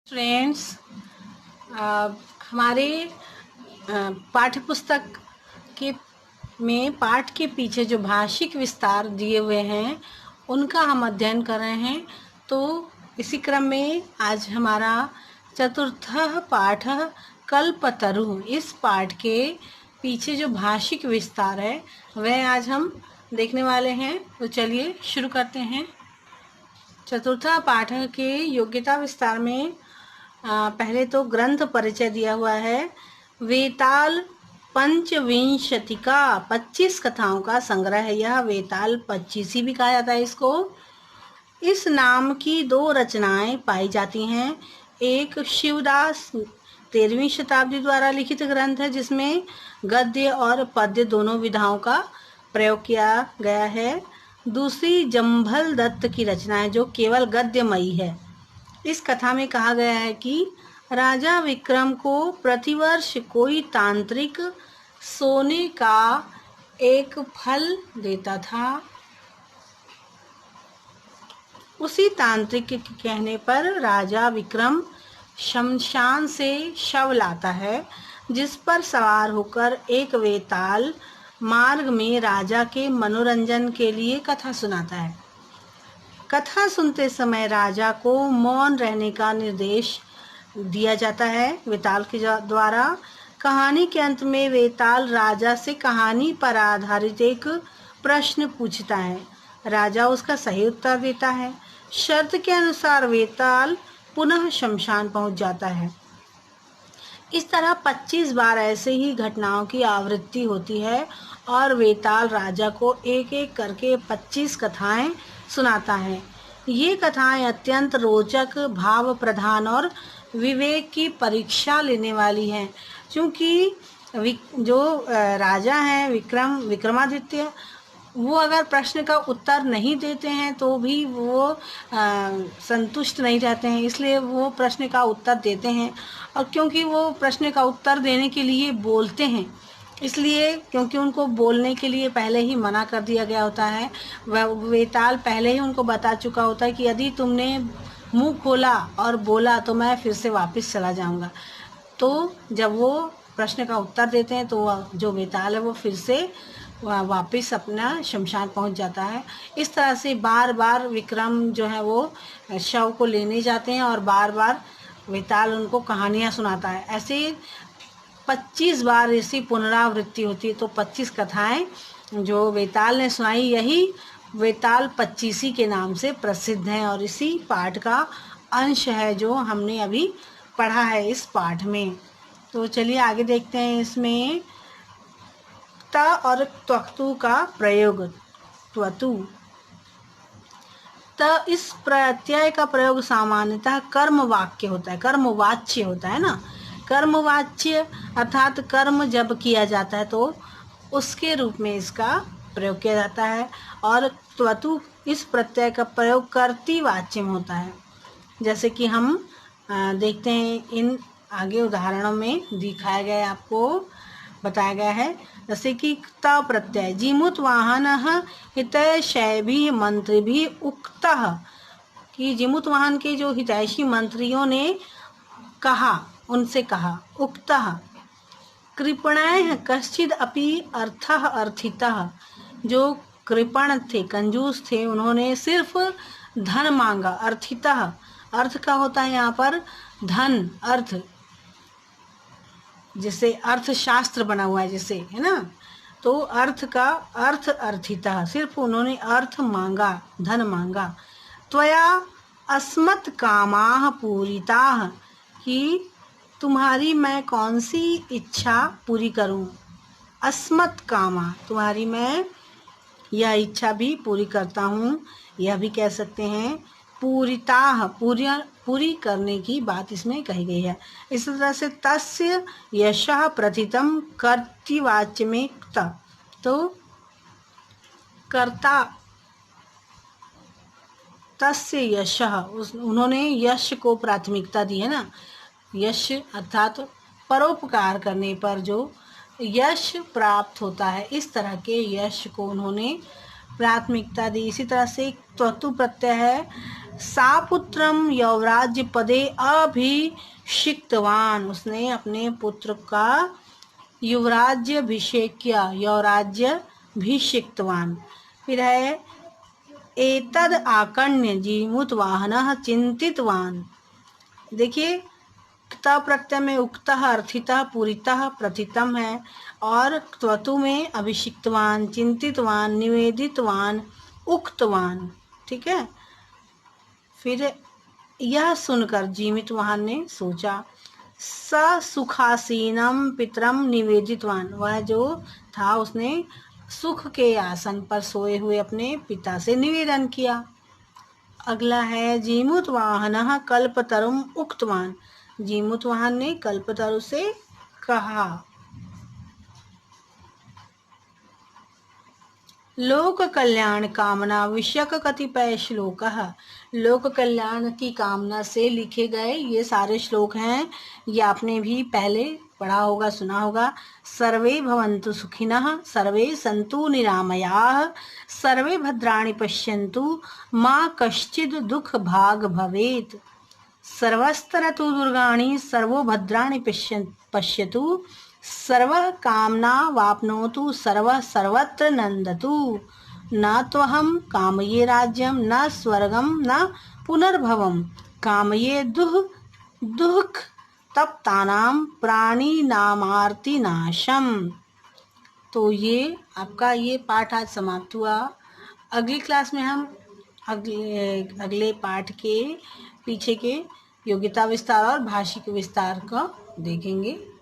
Friends, हमारे पाठ्य पुस्तक के में पाठ के पीछे जो भाषिक विस्तार दिए हुए हैं उनका हम अध्ययन कर रहे हैं। तो इसी क्रम में आज हमारा चतुर्थ पाठ कल्पतरु, इस पाठ के पीछे जो भाषिक विस्तार है वह आज हम देखने वाले हैं। तो चलिए शुरू करते हैं। चतुर्थ पाठ के योग्यता विस्तार में पहले तो ग्रंथ परिचय दिया हुआ है। वेताल पंचविंशति का 25 कथाओं का संग्रह है। यह वेताल 25 भी कहा जाता है इसको। इस नाम की 2 रचनाएं पाई जाती हैं। एक शिवदास 13वीं शताब्दी द्वारा लिखित ग्रंथ है जिसमें गद्य और पद्य दोनों विधाओं का प्रयोग किया गया है। दूसरी जम्भल दत्त की रचना है जो केवल गद्यमयी है। इस कथा में कहा गया है कि राजा विक्रम को प्रतिवर्ष कोई तांत्रिक सोने का एक फल देता था। उसी तांत्रिक के कहने पर राजा विक्रम शमशान से शव लाता है, जिस पर सवार होकर एक वेताल मार्ग में राजा के मनोरंजन के लिए कथा सुनाता है। कथा सुनते समय राजा को मौन रहने का निर्देश दिया जाता है वेताल के द्वारा। कहानी के अंत में वेताल राजा से कहानी पर आधारित एक प्रश्न पूछता है। राजा उसका सही उत्तर देता है। शर्त के अनुसार वेताल पुनः शमशान पहुंच जाता है। इस तरह 25 बार ऐसे ही घटनाओं की आवृत्ति होती है और वेताल राजा को एक एक करके 25 कथाएं सुनाता है। ये कथाएं अत्यंत रोचक, भाव प्रधान और विवेक की परीक्षा लेने वाली हैं, क्योंकि जो राजा हैं विक्रमादित्य, वो अगर प्रश्न का उत्तर नहीं देते हैं तो भी वो संतुष्ट नहीं रहते हैं, इसलिए वो प्रश्न का उत्तर देते हैं। और क्योंकि वो प्रश्न का उत्तर देने के लिए बोलते हैं, इसलिए क्योंकि उनको बोलने के लिए पहले ही मना कर दिया गया होता है। वह वेताल पहले ही उनको बता चुका होता है कि यदि तुमने मुंह खोला और बोला तो मैं फिर से वापस चला जाऊंगा। तो जब वो प्रश्न का उत्तर देते हैं तो जो वेताल है वो फिर से वापस अपना शमशान पहुंच जाता है। इस तरह से बार बार विक्रम जो है वो शव को लेने जाते हैं और बार बार वेताल उनको कहानियां सुनाता है। ऐसे 25 बार ऐसी पुनरावृत्ति होती है। तो 25 कथाएं जो वेताल ने सुनाई, यही वेताल 25 के नाम से प्रसिद्ध हैं और इसी पाठ का अंश है जो हमने अभी पढ़ा है इस पाठ में। तो चलिए आगे देखते हैं। इसमें त और त्वक्तु का प्रयोग। त्वतु त इस प्रत्यय का प्रयोग सामान्यतः कर्म वाक्य होता है, कर्मवाच्य होता है ना। कर्मवाच्य अर्थात कर्म जब किया जाता है तो उसके रूप में इसका प्रयोग किया जाता है। और त्वतु इस प्रत्यय का प्रयोग कर्तृवाच्य में होता है, जैसे कि हम देखते हैं इन आगे उदाहरणों में दिखाया गया है, आपको बताया गया है। जैसे कि त प्रत्यय जीमुत वाहन हितैषैभिः मंत्रिभिः उक्तः, कि जीमुत वाहन के जो हितैषी मंत्रियों ने कहा, उनसे कहा। उक्तः कृपणैः कश्चिद् अपि अर्थः अर्थितः, जो कृपण थे, कंजूस थे, उन्होंने सिर्फ धन मांगा। अर्थितः अर्थ का होता है यहाँ पर धन, अर्थ, जिसे अर्थशास्त्र बना हुआ है जिसे, है ना। तो अर्थ का अर्थ अर्थितः, सिर्फ उन्होंने अर्थ मांगा, धन मांगा। त्वया अस्मत् कामाः पूरिताः, कि तुम्हारी मैं कौन सी इच्छा पूरी करूं। अस्मत् कामा, तुम्हारी मैं यह इच्छा भी पूरी करता हूँ। यह भी कह सकते हैं पूरिताः, पूरी करने की बात इसमें कही गई है। इस तरह से तस्य यशः प्रथितम कर्तृवाच्य में त, तो कर्ता तस्य यशः, उन्होंने यश को प्राथमिकता दी है ना। यश अर्थात परोपकार करने पर जो यश प्राप्त होता है, इस तरह के यश को उन्होंने प्राथमिकता दी। इसी तरह से त्वतु प्रत्यय है, सापुत्रम यौराज्य पदे अभिषिक्तवान, उसने अपने पुत्र का युवराज्य अभिषेक किया, यौराज्य अभिषिक्तवान। फिर है एतद आकण्य जीमूत वाहनः चिंतितवान। देखिए त प्रत्यय में उक्तः, अर्थितः, पूरितः, प्रथितम है, और त्वतु में अभिषिक्तवान, चिंतितवान, निवेदितवान, उक्तवान। ठीक है। फिर यह सुनकर जीमितवान ने सोचा, स सुखासीनम पितरम निवेदितवान, वह जो था उसने सुख के आसन पर सोए हुए अपने पिता से निवेदन किया। अगला है जीमुतवाहनः कल्पतरुम उक्तवान, जीमुतवाहन ने कल्पतरु से कहा। लोक कल्याण कामना विषयक कतिपय श्लोक, लोक कल्याण की कामना से लिखे गए ये सारे श्लोक हैं। ये आपने भी पहले पढ़ा होगा, सुना होगा। सर्वे भवन्तु सुखिनः, सर्वे सन्तु निरामयाः, सर्वे भद्राणि पश्यन्तु, मा कश्चित् दुःख भाग भवेत्, सर्वस्तरतु दुर्गाणि सर्वो भद्राणि पश्यतु, सर्व कामना वाप्नोतु, सर्व सर्वत्र नंदतु, न त्वहं कामये राज्यं न स्वर्गं न पुनर्भवं, कामये दुःख तप्तानां प्राणिनामार्ति नाशम। तो ये आपका ये पाठ आज समाप्त हुआ। अगली क्लास में हम अगले पाठ के पीछे के योग्यता विस्तार और भाषिक विस्तार को देखेंगे।